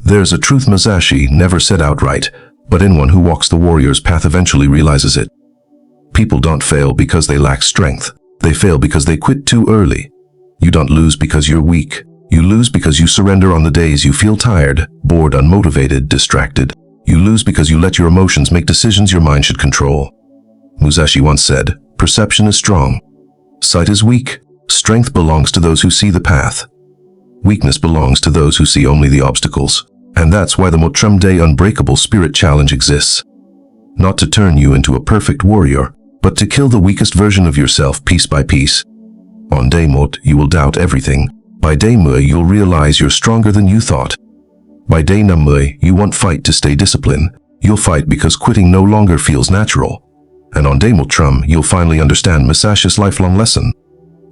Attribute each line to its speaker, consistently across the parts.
Speaker 1: There's a truth Musashi never said outright, but anyone who walks the warrior's path eventually realizes it. People don't fail because they lack strength. They fail because they quit too early. You don't lose because you're weak. You lose because you surrender on the days you feel tired, bored, unmotivated, distracted. You lose because you let your emotions make decisions your mind should control. Musashi once said, "Perception is strong. Sight is weak. Strength belongs to those who see the path. Weakness belongs to those who see only the obstacles." And that's why the Mochumde Unbreakable Spirit Challenge exists. Not to turn you into a perfect warrior, but to kill the weakest version of yourself piece by piece. On day Mot, you will doubt everything. By day Mui, you'll realize you're stronger than you thought. By day Namui, you won't fight to stay disciplined. You'll fight because quitting no longer feels natural. And on day Motrum, you'll finally understand Musashi's lifelong lesson.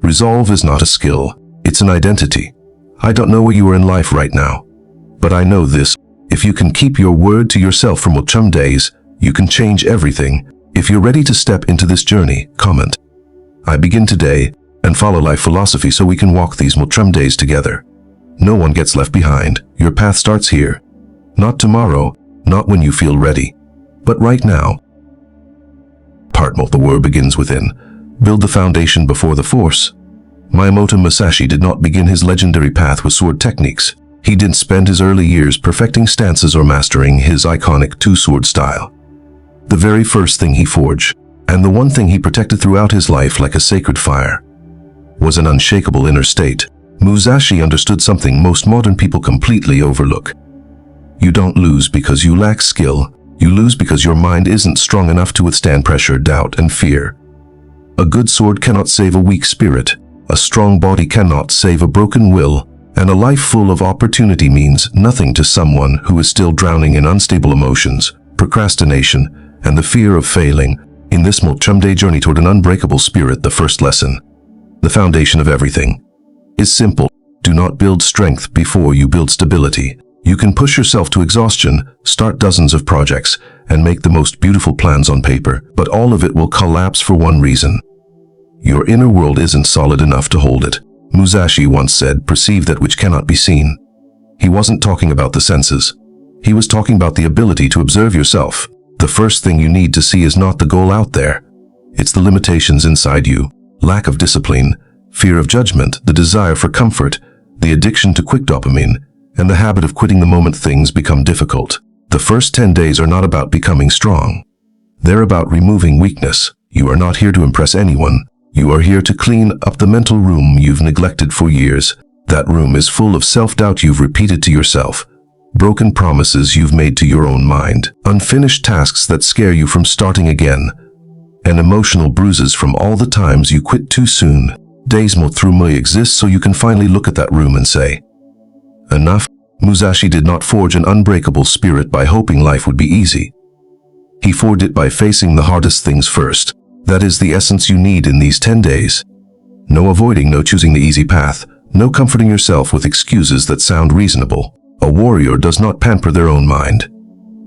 Speaker 1: Resolve is not a skill, it's an identity. I don't know what you are in life right now, but I know this: if you can keep your word to yourself for Mochum days, you can change everything. If you're ready to step into this journey, comment, "I begin today," and follow life philosophy so we can walk these Mochum days together. No one gets left behind. Your path starts here. Not tomorrow, not when you feel ready, but right now. Part Mo, the war begins within. Build the foundation before the force. Miyamoto Musashi did not begin his legendary path with sword techniques. He didn't spend his early years perfecting stances or mastering his iconic two-sword style. The very first thing he forged, and the one thing he protected throughout his life like a sacred fire, was an unshakable inner state. Musashi understood something most modern people completely overlook. You don't lose because you lack skill. You lose because your mind isn't strong enough to withstand pressure, doubt, and fear. A good sword cannot save a weak spirit. A strong body cannot save a broken will. And a life full of opportunity means nothing to someone who is still drowning in unstable emotions, procrastination, and the fear of failing. In this Mochumde journey toward an unbreakable spirit, the first lesson, the foundation of everything, is simple. Do not build strength before you build stability. You can push yourself to exhaustion, start dozens of projects, and make the most beautiful plans on paper, but all of it will collapse for one reason: your inner world isn't solid enough to hold it. Musashi once said, "Perceive that which cannot be seen." He wasn't talking about the senses. He was talking about the ability to observe yourself. The first thing you need to see is not the goal out there. It's the limitations inside you: lack of discipline, fear of judgment, the desire for comfort, the addiction to quick dopamine, and the habit of quitting the moment things become difficult. The first 10 days are not about becoming strong. They're about removing weakness. You are not here to impress anyone. You are here to clean up the mental room you've neglected for years. That room is full of self-doubt you've repeated to yourself, broken promises you've made to your own mind, unfinished tasks that scare you from starting again, and emotional bruises from all the times you quit too soon. Days Mo through Mui exists so you can finally look at that room and say, enough. Musashi did not forge an unbreakable spirit by hoping life would be easy. He forged it by facing the hardest things first. That is the essence you need in these 10 days. No avoiding, no choosing the easy path, no comforting yourself with excuses that sound reasonable. A warrior does not pamper their own mind.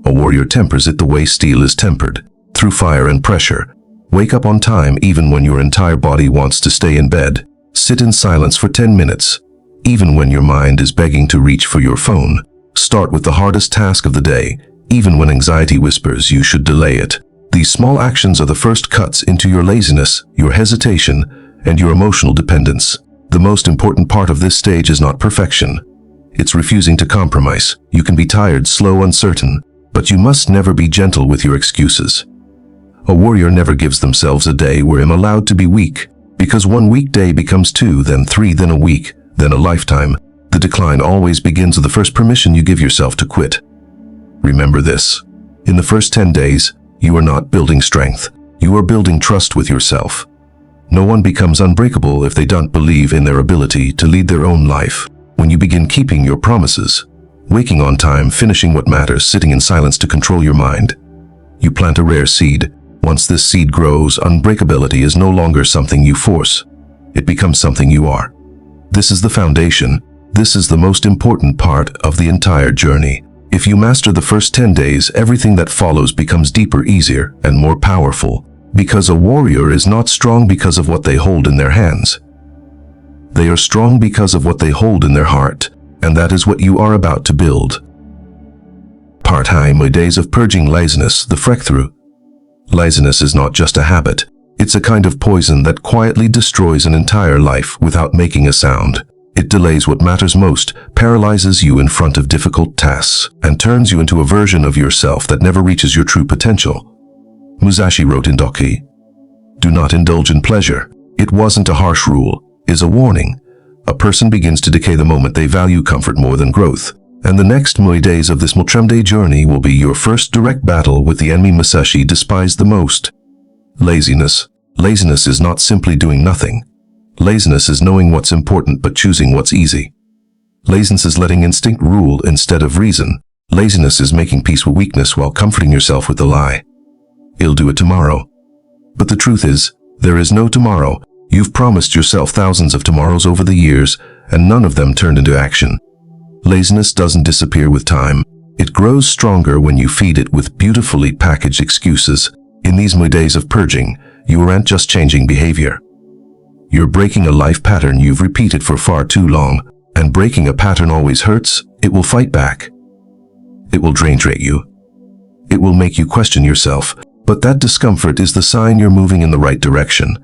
Speaker 1: A warrior tempers it the way steel is tempered, through fire and pressure. Wake up on time even when your entire body wants to stay in bed. Sit in silence for 10 minutes, even when your mind is begging to reach for your phone. Start with the hardest task of the day, even when anxiety whispers you should delay it. These small actions are the first cuts into your laziness, your hesitation, and your emotional dependence. The most important part of this stage is not perfection. It's refusing to compromise. You can be tired, slow, uncertain, but you must never be gentle with your excuses. A warrior never gives themselves a day where I'm allowed to be weak, because one weak day becomes 2, then 3, then a week, then a lifetime. The decline always begins with the first permission you give yourself to quit. Remember this: in the first 10 days, you are not building strength. You are building trust with yourself. No one becomes unbreakable if they don't believe in their ability to lead their own life. When you begin keeping your promises, waking on time, finishing what matters, sitting in silence to control your mind, you plant a rare seed. Once this seed grows, unbreakability is no longer something you force. It becomes something you are. This is the foundation. This is the most important part of the entire journey. If you master the first 10 days, everything that follows becomes deeper, easier, and more powerful. Because a warrior is not strong because of what they hold in their hands. They are strong because of what they hold in their heart, and that is what you are about to build. Part high my days of purging laziness, the breakthrough. Laziness is not just a habit. It's a kind of poison that quietly destroys an entire life without making a sound. It delays what matters most, paralyzes you in front of difficult tasks, and turns you into a version of yourself that never reaches your true potential. Musashi wrote in Doki, "Do not indulge in pleasure. It wasn't a harsh rule, is a warning. A person begins to decay the moment they value comfort more than growth. And the next days of this multremday journey will be your first direct battle with the enemy Musashi despised the most." Laziness. Laziness is not simply doing nothing. Laziness is knowing what's important but choosing what's easy. Laziness is letting instinct rule instead of reason. Laziness is making peace with weakness while comforting yourself with the lie, "I'll do it tomorrow." But the truth is, there is no tomorrow. You've promised yourself thousands of tomorrows over the years, and none of them turned into action. Laziness doesn't disappear with time. It grows stronger when you feed it with beautifully packaged excuses. In these days of purging, you aren't just changing behavior. You're breaking a life pattern you've repeated for far too long, and breaking a pattern always hurts. It will fight back. It will drain you. It will make you question yourself, but that discomfort is the sign you're moving in the right direction,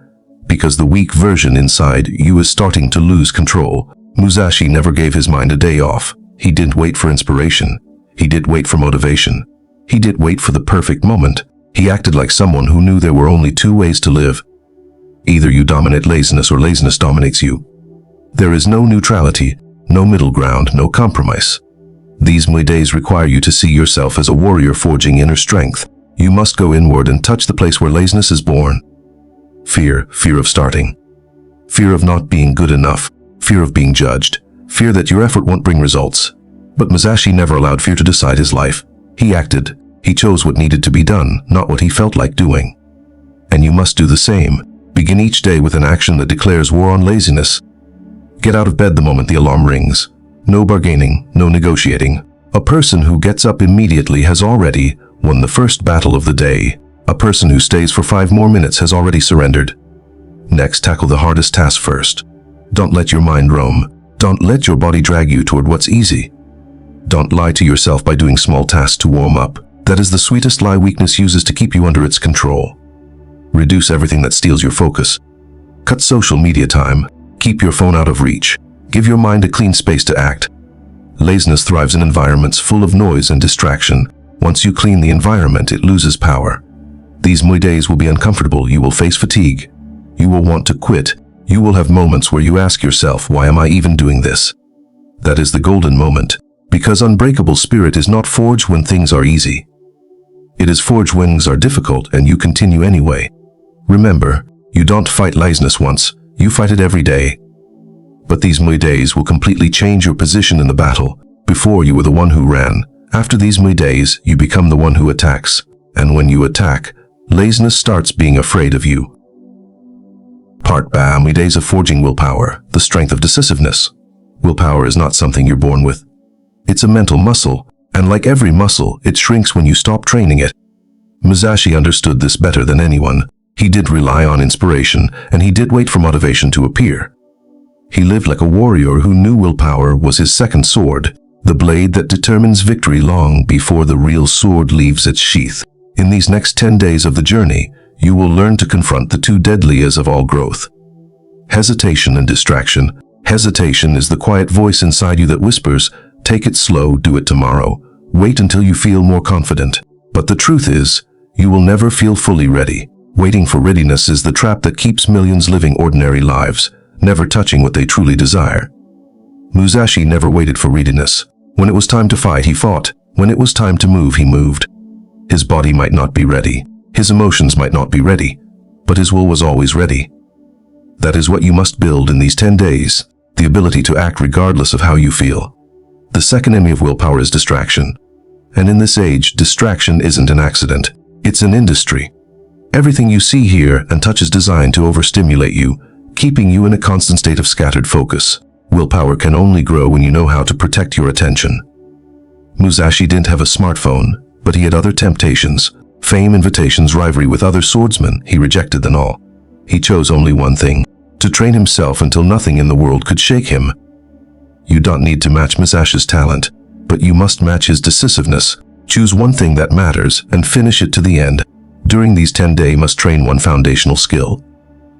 Speaker 1: because the weak version inside you is starting to lose control. Musashi never gave his mind a day off. He didn't wait for inspiration. He didn't wait for motivation. He didn't wait for the perfect moment. He acted like someone who knew there were only two ways to live. Either you dominate laziness or laziness dominates you. There is no neutrality, no middle ground, no compromise. These days require you to see yourself as a warrior forging inner strength. You must go inward and touch the place where laziness is born. Fear of starting. Fear of not being good enough. Fear of being judged. Fear that your effort won't bring results. But Musashi never allowed fear to decide his life. He acted. He chose what needed to be done, not what he felt like doing. And you must do the same. Begin each day with an action that declares war on laziness. Get out of bed the moment the alarm rings. No bargaining, no negotiating. A person who gets up immediately has already won the first battle of the day. A person who stays for 5 more minutes has already surrendered. Next, tackle the hardest task first. Don't let your mind roam. Don't let your body drag you toward what's easy. Don't lie to yourself by doing small tasks to warm up. That is the sweetest lie weakness uses to keep you under its control. Reduce everything that steals your focus. Cut social media time. Keep your phone out of reach. Give your mind a clean space to act. Laziness thrives in environments full of noise and distraction. Once you clean the environment, it loses power. These days will be uncomfortable. You will face fatigue. You will want to quit. You will have moments where you ask yourself, why am I even doing this? That is the golden moment, because unbreakable spirit is not forged when things are easy. It is forged when things are difficult and you continue anyway. Remember, you don't fight laziness once, you fight it every day. But these days will completely change your position in the battle. Before you were the one who ran. After these days, you become the one who attacks. And when you attack, laziness starts being afraid of you. Part B, days of forging willpower, the strength of decisiveness. Willpower is not something you're born with. It's a mental muscle, and like every muscle, it shrinks when you stop training it. Musashi understood this better than anyone. He did rely on inspiration, and he did wait for motivation to appear. He lived like a warrior who knew willpower was his second sword, the blade that determines victory long before the real sword leaves its sheath. In these next 10 days of the journey, you will learn to confront the two deadliest of all growth. Hesitation and distraction. Hesitation is the quiet voice inside you that whispers, take it slow, do it tomorrow. Wait until you feel more confident. But the truth is, you will never feel fully ready. Waiting for readiness is the trap that keeps millions living ordinary lives, never touching what they truly desire. Musashi never waited for readiness. When it was time to fight, he fought. When it was time to move, he moved. His body might not be ready. His emotions might not be ready, but his will was always ready. That is what you must build in these 10 days, the ability to act regardless of how you feel. The second enemy of willpower is distraction. And in this age, distraction isn't an accident. It's an industry. Everything you see, hear, and touch is designed to overstimulate you, keeping you in a constant state of scattered focus. Willpower can only grow when you know how to protect your attention. Musashi didn't have a smartphone, but he had other temptations. Fame, invitations, rivalry with other swordsmen. He rejected them all. He chose only one thing, to train himself until nothing in the world could shake him. You don't need to match Musashi's talent, but you must match his decisiveness. Choose one thing that matters and finish it to the end. During these 10 days, must train one foundational skill.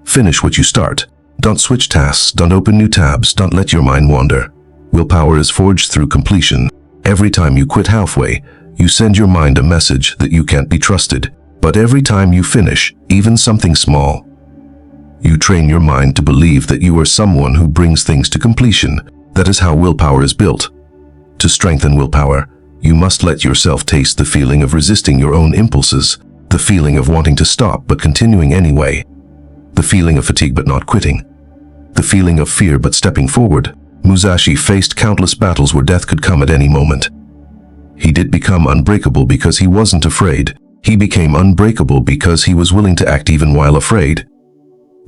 Speaker 1: Finish what you start. Don't switch tasks, don't open new tabs, don't let your mind wander. Willpower is forged through completion. Every time you quit halfway, you send your mind a message that you can't be trusted. But every time you finish, even something small, you train your mind to believe that you are someone who brings things to completion. That is how willpower is built. To strengthen willpower, you must let yourself taste the feeling of resisting your own impulses, the feeling of wanting to stop but continuing anyway, the feeling of fatigue but not quitting, the feeling of fear but stepping forward. Musashi faced countless battles where death could come at any moment. He did become unbreakable because he wasn't afraid. He became unbreakable because he was willing to act even while afraid.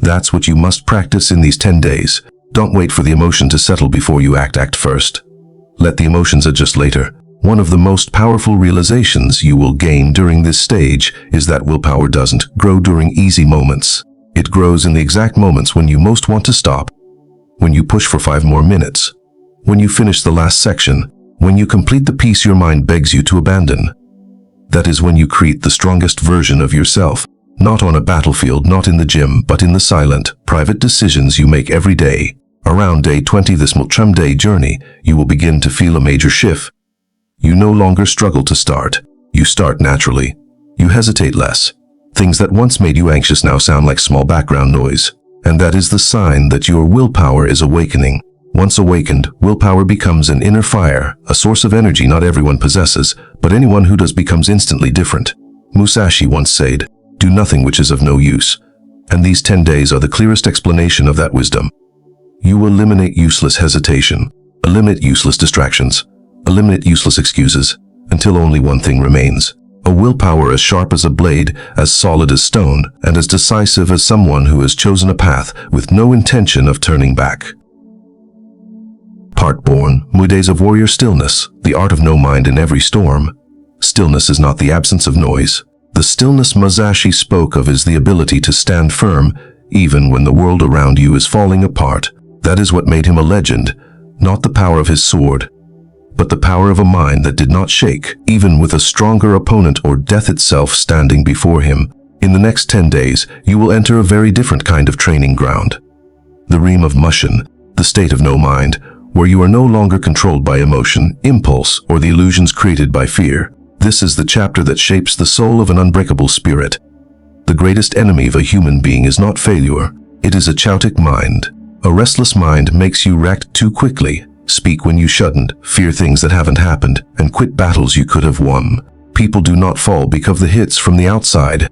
Speaker 1: That's what you must practice in these 10 days. Don't wait for the emotion to settle before you act. Act first. Let the emotions adjust later. One of the most powerful realizations you will gain during this stage is that willpower doesn't grow during easy moments. It grows in the exact moments when you most want to stop. When you push for 5 more minutes. When you finish the last section. When you complete the piece your mind begs you to abandon. That is when you create the strongest version of yourself. Not on a battlefield, not in the gym, but in the silent, private decisions you make every day. Around day 20 this multi-day journey, you will begin to feel a major shift. You no longer struggle to start. You start naturally. You hesitate less. Things that once made you anxious now sound like small background noise. And that is the sign that your willpower is awakening. Once awakened, willpower becomes an inner fire, a source of energy not everyone possesses, but anyone who does becomes instantly different. Musashi once said, "Do nothing which is of no use." And these 10 days are the clearest explanation of that wisdom. You eliminate useless hesitation, eliminate useless distractions, eliminate useless excuses, until only one thing remains. A willpower as sharp as a blade, as solid as stone, and as decisive as someone who has chosen a path with no intention of turning back. Part born, days of warrior stillness, the art of no mind in every storm. Stillness is not the absence of noise. The stillness Musashi spoke of is the ability to stand firm, even when the world around you is falling apart. That is what made him a legend, not the power of his sword, but the power of a mind that did not shake, even with a stronger opponent or death itself standing before him. In the next 10 days, you will enter a very different kind of training ground. The realm of Mushin, the state of no mind, where you are no longer controlled by emotion, impulse, or the illusions created by fear. This is the chapter that shapes the soul of an unbreakable spirit. The greatest enemy of a human being is not failure. It is a chaotic mind. A restless mind makes you react too quickly, speak when you shouldn't, fear things that haven't happened, and quit battles you could have won. People do not fall because of the hits from the outside.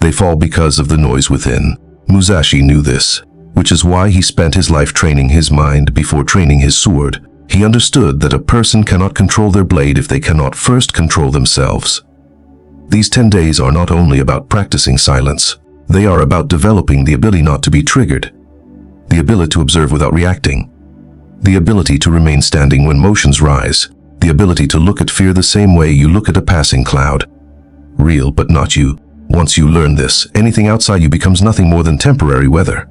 Speaker 1: They fall because of the noise within. Musashi knew this, which is why he spent his life training his mind before training his sword. He understood that a person cannot control their blade if they cannot first control themselves. These 10 days are not only about practicing silence. They are about developing the ability not to be triggered, the ability to observe without reacting, the ability to remain standing when emotions rise, the ability to look at fear the same way you look at a passing cloud. Real but not you. Once you learn this, anything outside you becomes nothing more than temporary weather.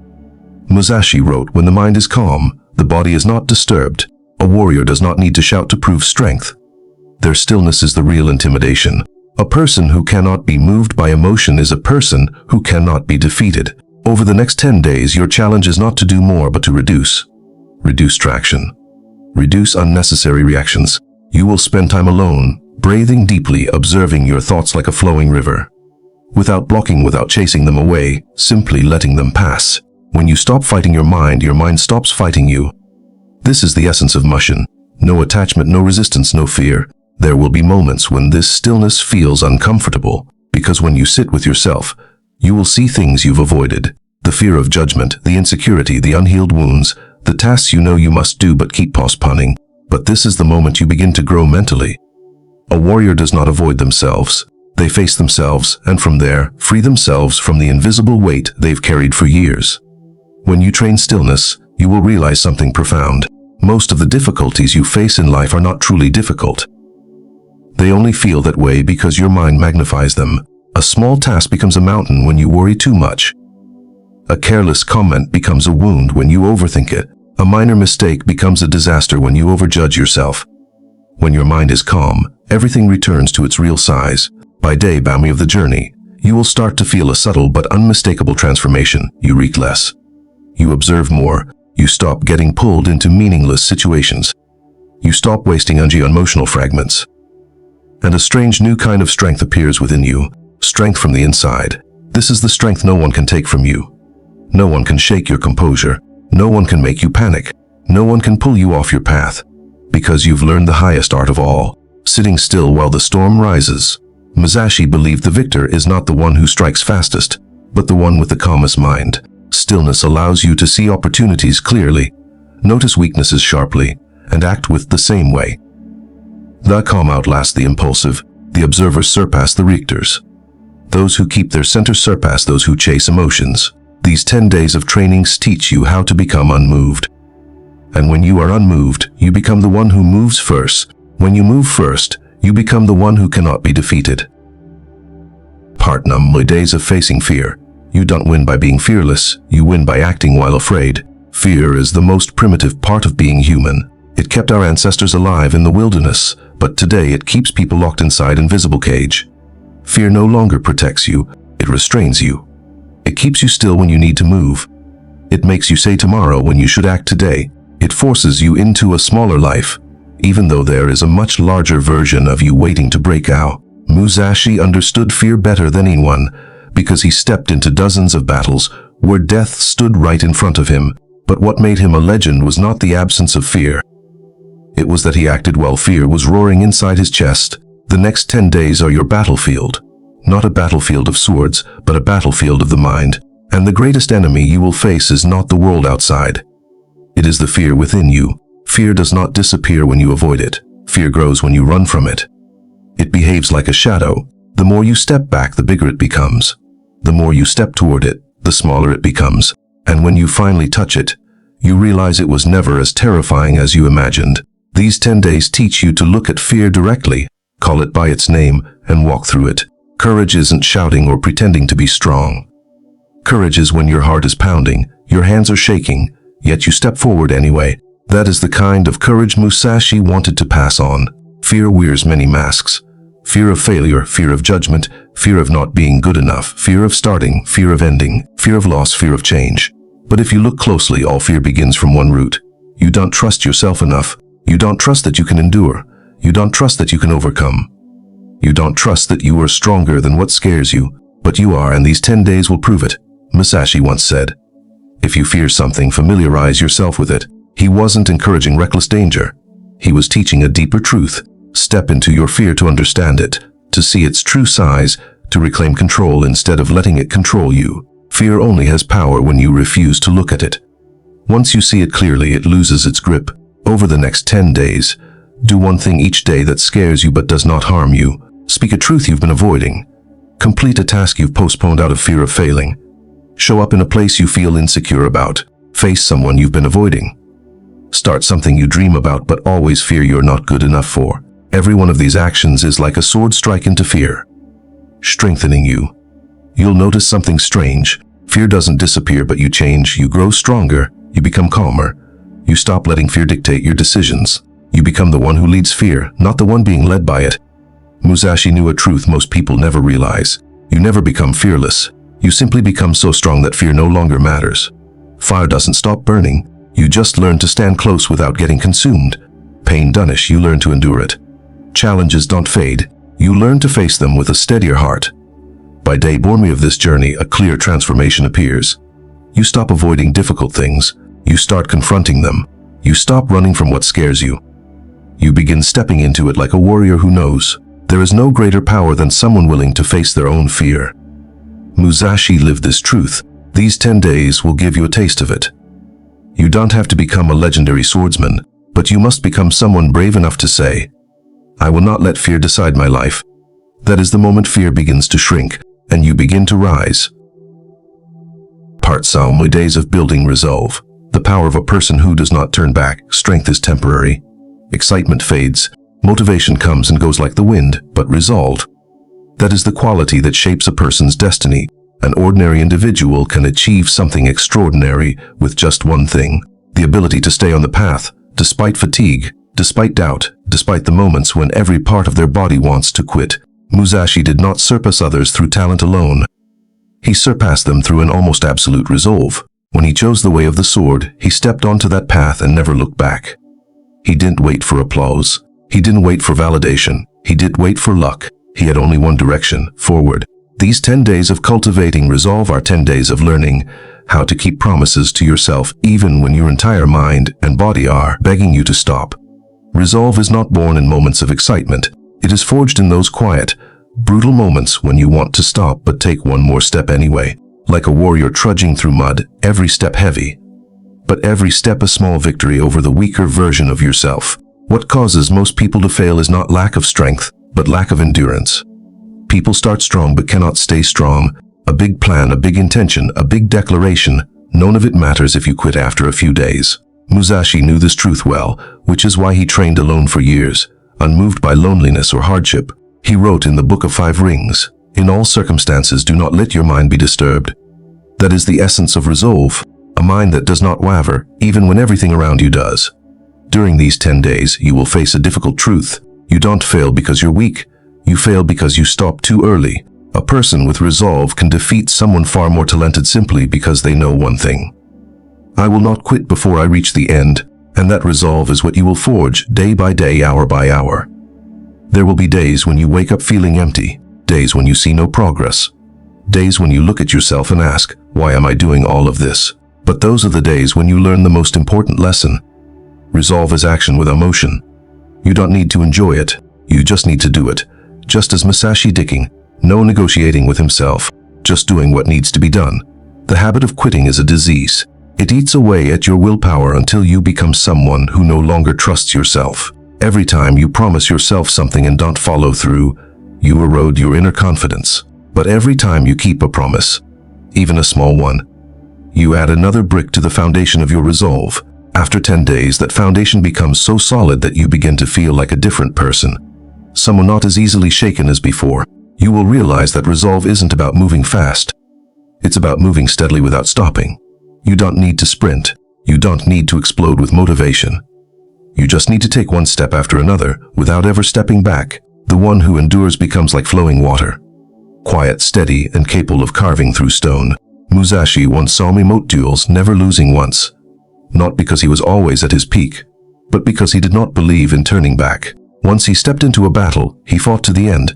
Speaker 1: Musashi wrote, "When the mind is calm, the body is not disturbed. A warrior does not need to shout to prove strength. Their stillness is the real intimidation. A person who cannot be moved by emotion is a person who cannot be defeated." Over the next 10 days, your challenge is not to do more, but to reduce. Reduce traction. Reduce unnecessary reactions. You will spend time alone, breathing deeply, observing your thoughts like a flowing river. Without blocking, without chasing them away, simply letting them pass. When you stop fighting your mind stops fighting you. This is the essence of Mushin. No attachment, no resistance, no fear. There will be moments when this stillness feels uncomfortable, because when you sit with yourself, you will see things you've avoided. The fear of judgment, the insecurity, the unhealed wounds, the tasks you know you must do but keep postponing. But this is the moment you begin to grow mentally. A warrior does not avoid themselves. They face themselves, and from there, free themselves from the invisible weight they've carried for years. When you train stillness, you will realize something profound. Most of the difficulties you face in life are not truly difficult. They only feel that way because your mind magnifies them. A small task becomes a mountain when you worry too much. A careless comment becomes a wound when you overthink it. A minor mistake becomes a disaster when you overjudge yourself. When your mind is calm, everything returns to its real size. By day boundary of the journey, you will start to feel a subtle but unmistakable transformation. You reek less. You observe more. You stop getting pulled into meaningless situations. You stop wasting energy on emotional fragments. And a strange new kind of strength appears within you. Strength from the inside. This is the strength no one can take from you. No one can shake your composure. No one can make you panic. No one can pull you off your path. Because you've learned the highest art of all, sitting still while the storm rises. Musashi believed the victor is not the one who strikes fastest, but the one with the calmest mind. Stillness allows you to see opportunities clearly, notice weaknesses sharply, and act with the same way. The calm outlasts the impulsive. The observers surpass the reactors. Those who keep their center surpass those who chase emotions. These 10 days of trainings teach you how to become unmoved. And when you are unmoved, you become the one who moves first. When you move first, you become the one who cannot be defeated. Part 9. Days of facing fear. You don't win by being fearless, you win by acting while afraid. Fear is the most primitive part of being human. It kept our ancestors alive in the wilderness, but today it keeps people locked inside an invisible cage. Fear no longer protects you, it restrains you. It keeps you still when you need to move. It makes you say tomorrow when you should act today. It forces you into a smaller life, even though there is a much larger version of you waiting to break out. Musashi understood fear better than anyone, because he stepped into dozens of battles where death stood right in front of him. But what made him a legend was not the absence of fear. It was that he acted while fear was roaring inside his chest. The next 10 days are your battlefield. Not a battlefield of swords, but a battlefield of the mind. And the greatest enemy you will face is not the world outside. It is the fear within you. Fear does not disappear when you avoid it. Fear grows when you run from it. It behaves like a shadow. The more you step back, the bigger it becomes. The more you step toward it, the smaller it becomes. And when you finally touch it, you realize it was never as terrifying as you imagined. These 10 days teach you to look at fear directly, call it by its name, and walk through it. Courage isn't shouting or pretending to be strong. Courage is when your heart is pounding, your hands are shaking, yet you step forward anyway. That is the kind of courage Musashi wanted to pass on. Fear wears many masks. Fear of failure, fear of judgment, fear of not being good enough, fear of starting, fear of ending, fear of loss, fear of change. But if you look closely, all fear begins from one root. You don't trust yourself enough. You don't trust that you can endure. You don't trust that you can overcome. You don't trust that you are stronger than what scares you. But you are, and these 10 days will prove it. Musashi once said, "If you fear something, familiarize yourself with it." He wasn't encouraging reckless danger. He was teaching a deeper truth. Step into your fear to understand it, to see its true size, to reclaim control instead of letting it control you. Fear only has power when you refuse to look at it. Once you see it clearly, it loses its grip. Over the next 10 days, do one thing each day that scares you but does not harm you. Speak a truth you've been avoiding. Complete a task you've postponed out of fear of failing. Show up in a place you feel insecure about. Face someone you've been avoiding. Start something you dream about but always fear you're not good enough for. Every one of these actions is like a sword strike into fear, strengthening you. You'll notice something strange. Fear doesn't disappear, but you change. You grow stronger. You become calmer. You stop letting fear dictate your decisions. You become the one who leads fear, not the one being led by it. Musashi knew a truth most people never realize. You never become fearless. You simply become so strong that fear no longer matters. Fire doesn't stop burning. You just learn to stand close without getting consumed. Pain donish, you learn to endure it. Challenges don't fade. You learn to face them with a steadier heart. By day born of this journey, a clear transformation appears. You stop avoiding difficult things. You start confronting them. You stop running from what scares you. You begin stepping into it like a warrior who knows there is no greater power than someone willing to face their own fear. Musashi lived this truth. These 10 days will give you a taste of it. You don't have to become a legendary swordsman, but you must become someone brave enough to say, "I will not let fear decide my life." That is the moment fear begins to shrink, and you begin to rise. Part Psalm, days of building resolve. The power of a person who does not turn back. Strength is temporary. Excitement fades. Motivation comes and goes like the wind, but resolve. That is the quality that shapes a person's destiny. An ordinary individual can achieve something extraordinary with just one thing: the ability to stay on the path, despite fatigue, despite doubt, Despite the moments when every part of their body wants to quit, Musashi did not surpass others through talent alone. He surpassed them through an almost absolute resolve. When he chose the way of the sword, he stepped onto that path and never looked back. He didn't wait for applause. He didn't wait for validation. He didn't wait for luck. He had only one direction, forward. These 10 days of cultivating resolve are 10 days of learning how to keep promises to yourself even when your entire mind and body are begging you to stop. Resolve is not born in moments of excitement. It is forged in those quiet, brutal moments when you want to stop but take one more step anyway. Like a warrior trudging through mud, every step heavy, but every step a small victory over the weaker version of yourself. What causes most people to fail is not lack of strength, but lack of endurance. People start strong but cannot stay strong. A big plan, a big intention, a big declaration, none of it matters if you quit after a few days. Musashi knew this truth well, which is why he trained alone for years, unmoved by loneliness or hardship. He wrote in the Book of Five Rings, "In all circumstances do not let your mind be disturbed." That is the essence of resolve, a mind that does not waver, even when everything around you does. During these 10 days, you will face a difficult truth. You don't fail because you're weak. You fail because you stop too early. A person with resolve can defeat someone far more talented simply because they know one thing. I will not quit before I reach the end, and that resolve is what you will forge day by day, hour by hour. There will be days when you wake up feeling empty, days when you see no progress, days when you look at yourself and ask, why am I doing all of this? But those are the days when you learn the most important lesson. Resolve is action with emotion. You don't need to enjoy it, you just need to do it. Just as Musashi Dicking, no negotiating with himself, just doing what needs to be done. The habit of quitting is a disease. It eats away at your willpower until you become someone who no longer trusts yourself. Every time you promise yourself something and don't follow through, you erode your inner confidence. But every time you keep a promise, even a small one, you add another brick to the foundation of your resolve. After 10 days, that foundation becomes so solid that you begin to feel like a different person. Someone not as easily shaken as before. You will realize that resolve isn't about moving fast. It's about moving steadily without stopping. You don't need to sprint. You don't need to explode with motivation. You just need to take one step after another without ever stepping back. The one who endures becomes like flowing water. Quiet, steady, and capable of carving through stone. Musashi once saw Miyamoto duels, never losing once. Not because he was always at his peak, but because he did not believe in turning back. Once he stepped into a battle, he fought to the end.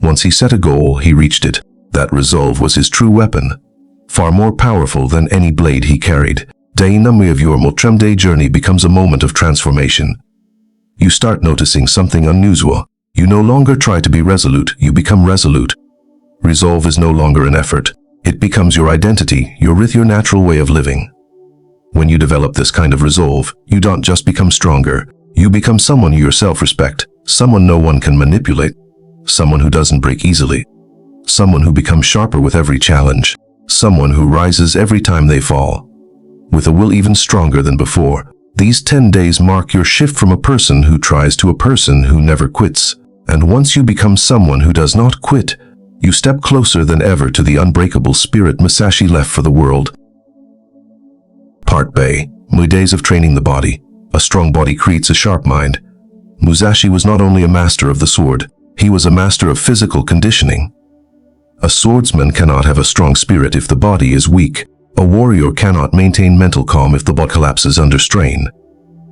Speaker 1: Once he set a goal, he reached it. That resolve was his true weapon, far more powerful than any blade he carried. Day number of your multi-day journey becomes a moment of transformation. You start noticing something unusual. You no longer try to be resolute, you become resolute. Resolve is no longer an effort. It becomes your identity, your natural way of living. When you develop this kind of resolve, you don't just become stronger. You become someone you yourself respect, someone no one can manipulate, someone who doesn't break easily, someone who becomes sharper with every challenge, someone who rises every time they fall, with a will even stronger than before. These 10 days mark your shift from a person who tries to a person who never quits. And once you become someone who does not quit, you step closer than ever to the unbreakable spirit Musashi left for the world. Part B. My days of training the body. A strong body creates a sharp mind. Musashi was not only a master of the sword, he was a master of physical conditioning. A swordsman cannot have a strong spirit if the body is weak. A warrior cannot maintain mental calm if the body collapses under strain.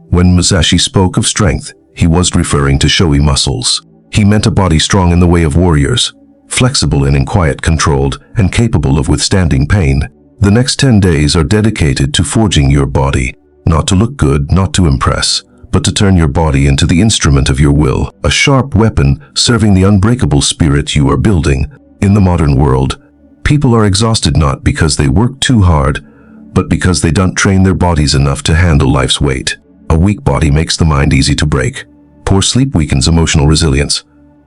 Speaker 1: When Musashi spoke of strength, he was referring to showy muscles. He meant a body strong in the way of warriors, flexible and in quiet controlled, and capable of withstanding pain. The next 10 days are dedicated to forging your body, not to look good, not to impress, but to turn your body into the instrument of your will, a sharp weapon serving the unbreakable spirit you are building. In the modern world, people are exhausted not because they work too hard, but because they don't train their bodies enough to handle life's weight. A weak body makes the mind easy to break. Poor sleep weakens emotional resilience.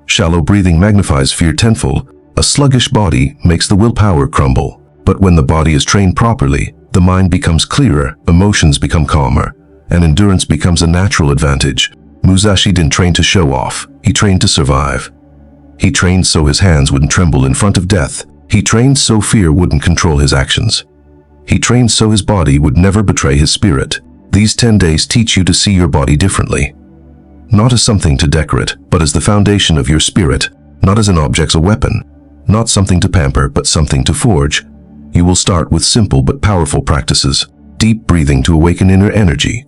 Speaker 1: Shallow breathing magnifies fear tenfold. A sluggish body makes the willpower crumble. But when the body is trained properly, the mind becomes clearer, emotions become calmer, and endurance becomes a natural advantage. Musashi didn't train to show off, he trained to survive. He trained so his hands wouldn't tremble in front of death. He trained so fear wouldn't control his actions. He trained so his body would never betray his spirit. These 10 days teach you to see your body differently. not as something to decorate, but as the foundation of your spirit, not as an object, a weapon, not something to pamper, but something to forge. You will start with simple but powerful practices, deep breathing to awaken inner energy,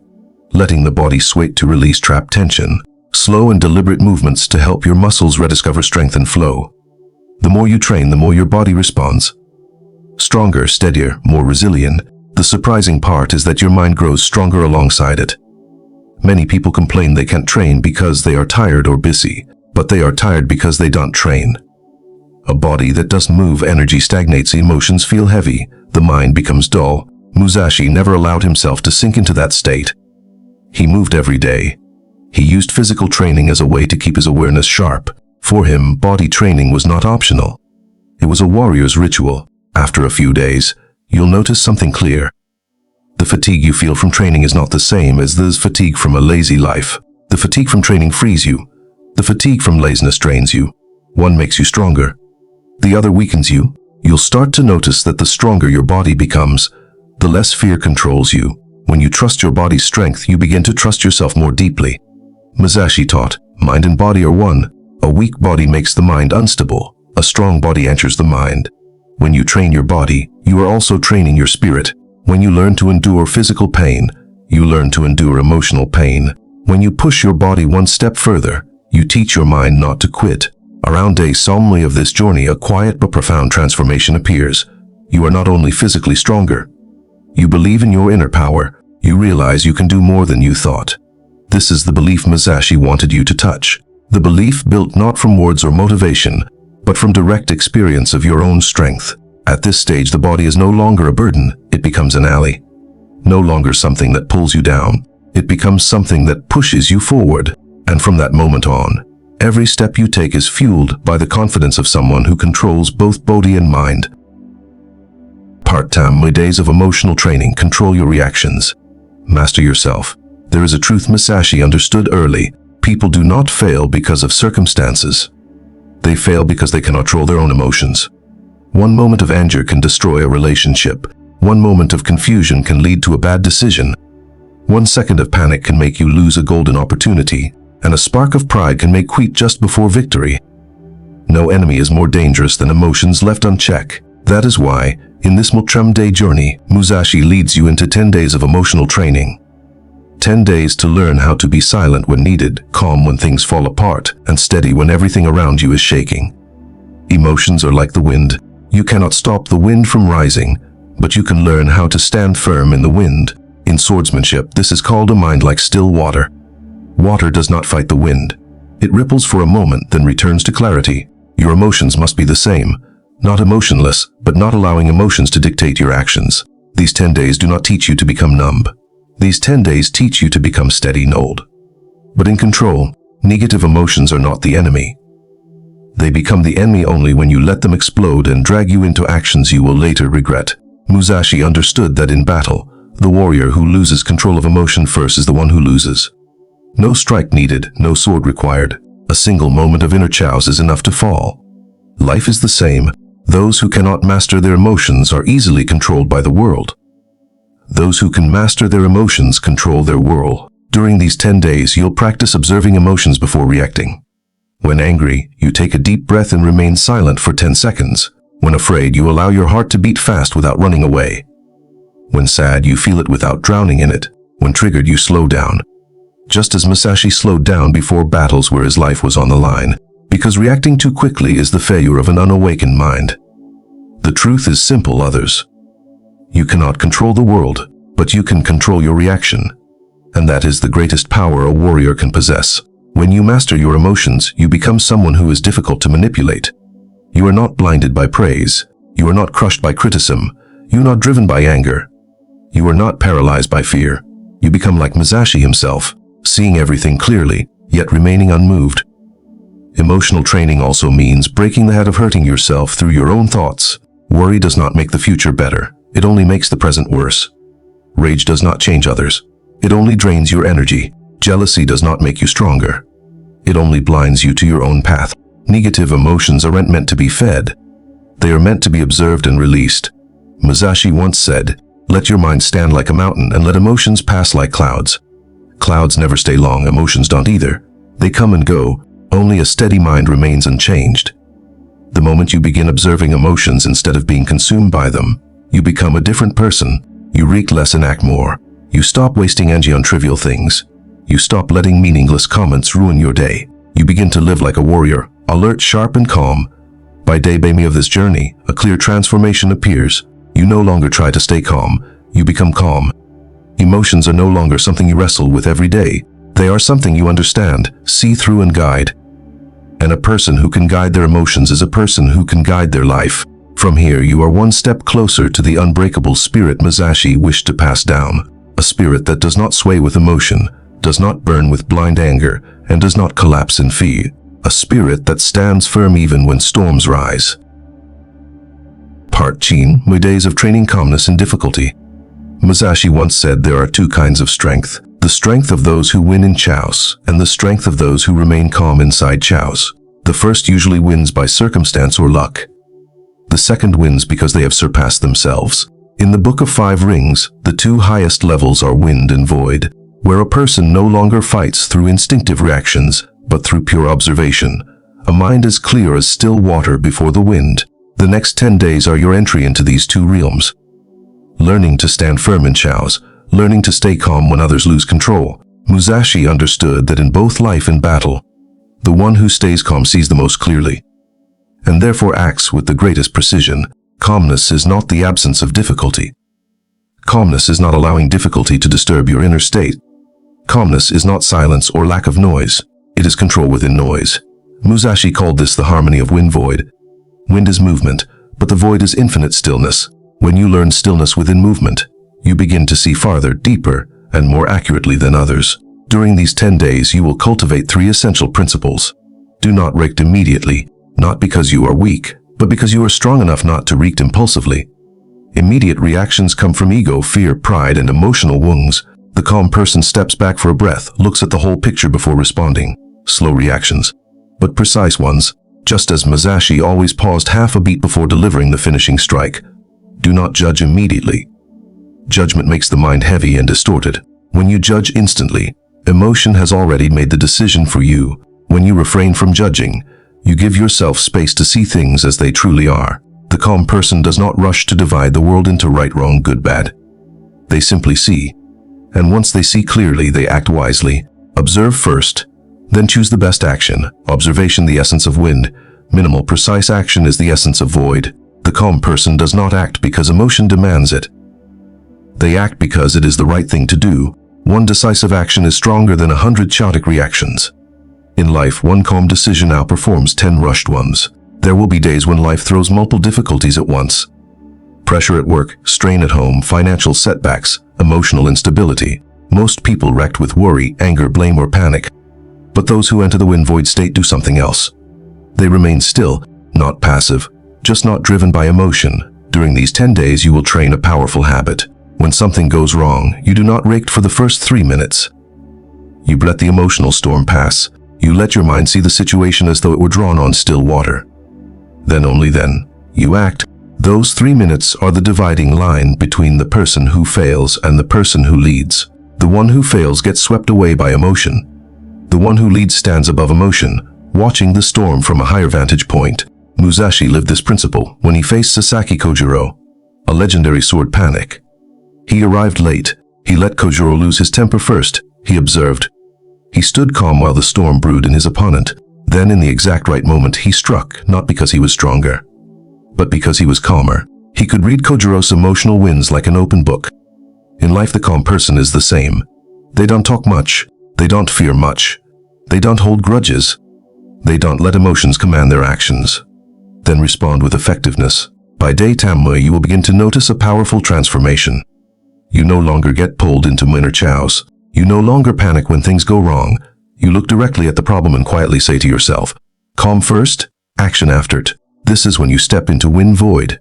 Speaker 1: letting the body sway to release trapped tension, slow and deliberate movements to help your muscles rediscover strength and flow. The more you train, the more your body responds. Stronger, steadier, more resilient. The surprising part is that your mind grows stronger alongside it. Many people complain they can't train because they are tired or busy, but they are tired because they don't train. A body that doesn't move, energy stagnates, emotions feel heavy, the mind becomes dull. Musashi never allowed himself to sink into that state. He moved every day. He used physical training as a way to keep his awareness sharp. For him, body training was not optional. It was a warrior's ritual. After a few days, you'll notice something clear. The fatigue you feel from training is not the same as the fatigue from a lazy life. The fatigue from training frees you. The fatigue from laziness drains you. One makes you stronger. The other weakens you. You'll start to notice that the stronger your body becomes, the less fear controls you. When you trust your body's strength, you begin to trust yourself more deeply. Musashi taught, mind and body are one. A weak body makes the mind unstable. A strong body anchors the mind. When you train your body, you are also training your spirit. When you learn to endure physical pain, you learn to endure emotional pain. When you push your body one step further, you teach your mind not to quit. Around day solemnly of this journey, a quiet but profound transformation appears. You are not only physically stronger. You believe in your inner power. You realize you can do more than you thought. This is the belief Musashi wanted you to touch. The belief built not from words or motivation, but from direct experience of your own strength. At this stage, the body is no longer a burden. It becomes an ally. No longer something that pulls you down. It becomes something that pushes you forward. And from that moment on, every step you take is fueled by the confidence of someone who controls both body and mind. Part-time days of emotional training. Control your reactions. Master yourself. There is a truth Musashi understood early. People do not fail because of circumstances. They fail because they cannot control their own emotions. One moment of anger can destroy a relationship. One moment of confusion can lead to a bad decision. 1 second of panic can make you lose a golden opportunity. And a spark of pride can make quit just before victory. No enemy is more dangerous than emotions left unchecked. That is why, in this multi-day journey, Musashi leads you into 10 days of emotional training. 10 days to learn how to be silent when needed, calm when things fall apart, and steady when everything around you is shaking. Emotions are like the wind. You cannot stop the wind from rising, but you can learn how to stand firm in the wind. In swordsmanship, this is called a mind like still water. Water does not fight the wind. It ripples for a moment, then returns to clarity. Your emotions must be the same. Not emotionless, but not allowing emotions to dictate your actions. These 10 days do not teach you to become numb. These 10 days teach you to become steady and old. But in control, negative emotions are not the enemy. They become the enemy only when you let them explode and drag you into actions you will later regret. Musashi understood that in battle, the warrior who loses control of emotion first is the one who loses. No strike needed, no sword required. A single moment of inner chaos is enough to fall. Life is the same. Those who cannot master their emotions are easily controlled by the world. Those who can master their emotions control their world. During these 10 days, you'll practice observing emotions before reacting. When angry, you take a deep breath and remain silent for 10 seconds. When afraid, you allow your heart to beat fast without running away. When sad, you feel it without drowning in it. When triggered, you slow down. Just as Musashi slowed down before battles where his life was on the line, because reacting too quickly is the failure of an unawakened mind. The truth is simple, others. You cannot control the world, but you can control your reaction. And that is the greatest power a warrior can possess. When you master your emotions, you become someone who is difficult to manipulate. You are not blinded by praise. You are not crushed by criticism. You are not driven by anger. You are not paralyzed by fear. You become like Musashi himself, seeing everything clearly, yet remaining unmoved. Emotional training also means breaking the habit of hurting yourself through your own thoughts. Worry does not make the future better. It only makes the present worse. Rage does not change others. It only drains your energy. Jealousy does not make you stronger. It only blinds you to your own path. Negative emotions aren't meant to be fed. They are meant to be observed and released. Musashi once said, "Let your mind stand like a mountain and let emotions pass like clouds." Clouds never stay long, emotions don't either. They come and go, only a steady mind remains unchanged. The moment you begin observing emotions instead of being consumed by them, you become a different person. You react less and act more. You stop wasting energy on trivial things. You stop letting meaningless comments ruin your day. You begin to live like a warrior, alert, sharp, and calm. By day by me of this journey, a clear transformation appears. You no longer try to stay calm. You become calm. Emotions are no longer something you wrestle with every day. They are something you understand, see through, and guide. And a person who can guide their emotions is a person who can guide their life. From here, you are one step closer to the unbreakable spirit Musashi wished to pass down. A spirit that does not sway with emotion, does not burn with blind anger, and does not collapse in fear. A spirit that stands firm even when storms rise. Part Chin, My Days of Training Calmness in Difficulty. Musashi once said there are two kinds of strength. The strength of those who win in chows, and the strength of those who remain calm inside chows. The first usually wins by circumstance or luck. The second wins because they have surpassed themselves. In the Book of Five Rings, the two highest levels are wind and void, where a person no longer fights through instinctive reactions, but through pure observation. A mind as clear as still water before the wind. The next 10 days are your entry into these two realms. Learning to stand firm in chows, learning to stay calm when others lose control. Musashi understood that in both life and battle, the one who stays calm sees the most clearly, and therefore acts with the greatest precision. Calmness is not the absence of difficulty. Calmness is not allowing difficulty to disturb your inner state. Calmness is not silence or lack of noise. It is control within noise. Musashi called this the harmony of wind-void. Wind is movement, but the void is infinite stillness. When you learn stillness within movement, you begin to see farther, deeper, and more accurately than others. During these 10 days, you will cultivate 3 essential principles. Do not react immediately, not because you are weak, but because you are strong enough not to react impulsively. Immediate reactions come from ego, fear, pride, and emotional wounds. The calm person steps back for a breath, looks at the whole picture before responding. Slow reactions, but precise ones, just as Musashi always paused half a beat before delivering the finishing strike. Do not judge immediately. Judgment makes the mind heavy and distorted. When you judge instantly, emotion has already made the decision for you. When you refrain from judging, you give yourself space to see things as they truly are. The calm person does not rush to divide the world into right, wrong, good, bad. They simply see. And once they see clearly, they act wisely. Observe first, then choose the best action. Observation, the essence of wind. Minimal, precise action is the essence of void. The calm person does not act because emotion demands it. They act because it is the right thing to do. One decisive action is stronger than 100 chaotic reactions. In life, one calm decision outperforms 10 rushed ones. There will be days when life throws multiple difficulties at once. Pressure at work, strain at home, financial setbacks, emotional instability. Most people wrecked with worry, anger, blame, or panic. But those who enter the wind-void state do something else. They remain still, not passive, just not driven by emotion. During these 10 days, you will train a powerful habit. When something goes wrong, you do not react for the first 3 minutes. You let the emotional storm pass. You let your mind see the situation as though it were drawn on still water. Then, only then, you act. Those 3 minutes are the dividing line between the person who fails and the person who leads. The one who fails gets swept away by emotion. The one who leads stands above emotion, watching the storm from a higher vantage point. Musashi lived this principle when he faced Sasaki Kojiro, a legendary sword panic. He arrived late. He let Kojiro lose his temper first. He observed. He stood calm while the storm brewed in his opponent. Then, in the exact right moment, he struck, not because he was stronger, but because he was calmer. He could read Kojiro's emotional winds like an open book. In life, the calm person is the same. They don't talk much. They don't fear much. They don't hold grudges. They don't let emotions command their actions. Then respond with effectiveness. By day Tammui, you will begin to notice a powerful transformation. You no longer get pulled into minor chows. You no longer panic when things go wrong. You look directly at the problem and quietly say to yourself, calm first, action after it. This is when you step into wind-void,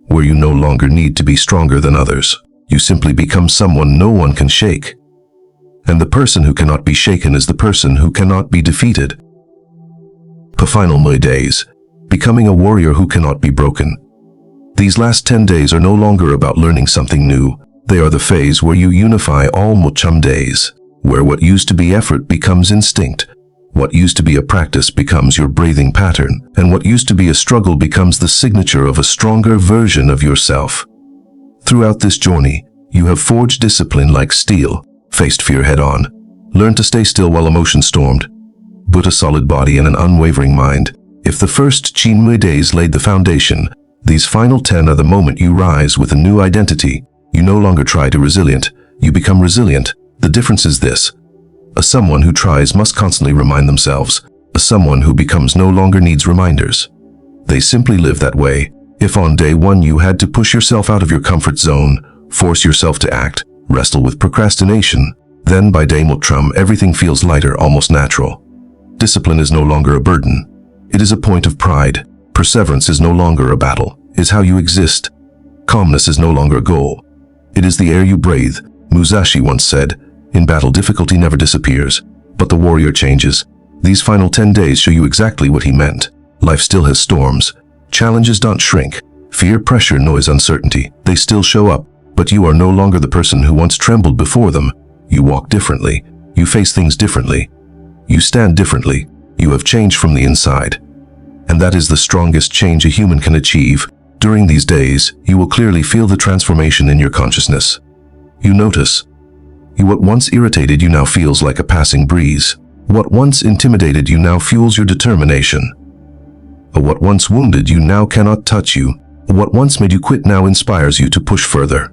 Speaker 1: where you no longer need to be stronger than others. You simply become someone no one can shake. And the person who cannot be shaken is the person who cannot be defeated. Final my days, becoming a warrior who cannot be broken. These last 10 days are no longer about learning something new. They are the phase where you unify all Mochum days, where what used to be effort becomes instinct, What used to be a practice becomes your breathing pattern, and what used to be a struggle becomes the signature of a stronger version of yourself. Throughout this journey, you have forged discipline like steel, faced fear head-on, learned to stay still while emotion stormed, built a solid body and an unwavering mind. If the first Chinmue days laid the foundation, these final 10 are the moment you rise with a new identity. You no longer try to resilient, you become resilient. The difference is this: a someone who tries must constantly remind themselves. A someone who becomes no longer needs reminders. They simply live that way. If on day one you had to push yourself out of your comfort zone, force yourself to act, wrestle with procrastination, then by day Multrum everything feels lighter, almost natural. Discipline is no longer a burden. It is a point of pride. Perseverance is no longer a battle. It is how you exist. Calmness is no longer a goal. It is the air you breathe. Musashi once said, "In battle difficulty never disappears, but the warrior changes." These final 10 days show you exactly what he meant. Life still has storms. Challenges don't shrink. Fear, pressure, noise, uncertainty, they still show up, but you are no longer the person who once trembled before them. You walk differently. You face things differently. You stand differently. You have changed from the inside. And that is the strongest change a human can achieve. During these days, you will clearly feel the transformation in your consciousness. You notice. What once irritated you now feels like a passing breeze. What once intimidated you now fuels your determination. What once wounded you now cannot touch you. What once made you quit now inspires you to push further.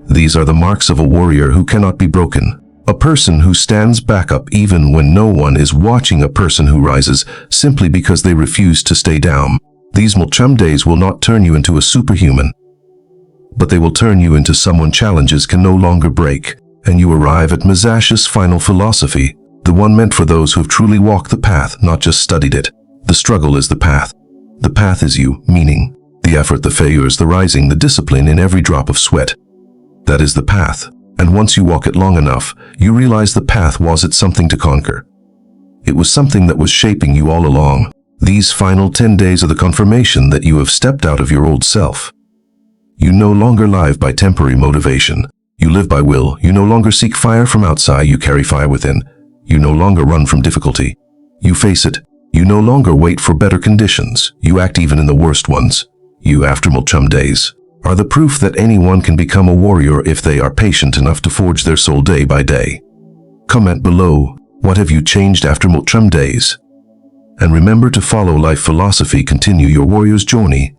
Speaker 1: These are the marks of a warrior who cannot be broken. A person who stands back up even when no one is watching. A person who rises simply because they refuse to stay down. These Multrum days will not turn you into a superhuman, but they will turn you into someone challenges can no longer break. And you arrive at Musashi's final philosophy, the one meant for those who have truly walked the path, not just studied it. The struggle is the path. The path is you, meaning the effort, the failures, the rising, the discipline in every drop of sweat. That is the path. And once you walk it long enough, you realize the path wasn't something to conquer. It was something that was shaping you all along. These final 10 days are the confirmation that you have stepped out of your old self. You no longer live by temporary motivation. You live by will. You no longer seek fire from outside. You carry fire within. You no longer run from difficulty. You face it. You no longer wait for better conditions. You act even in the worst ones. You, after Multrum days, are the proof that anyone can become a warrior if they are patient enough to forge their soul day by day. Comment below, what have you changed after Multrum days? And remember to follow life philosophy. Continue your warrior's journey.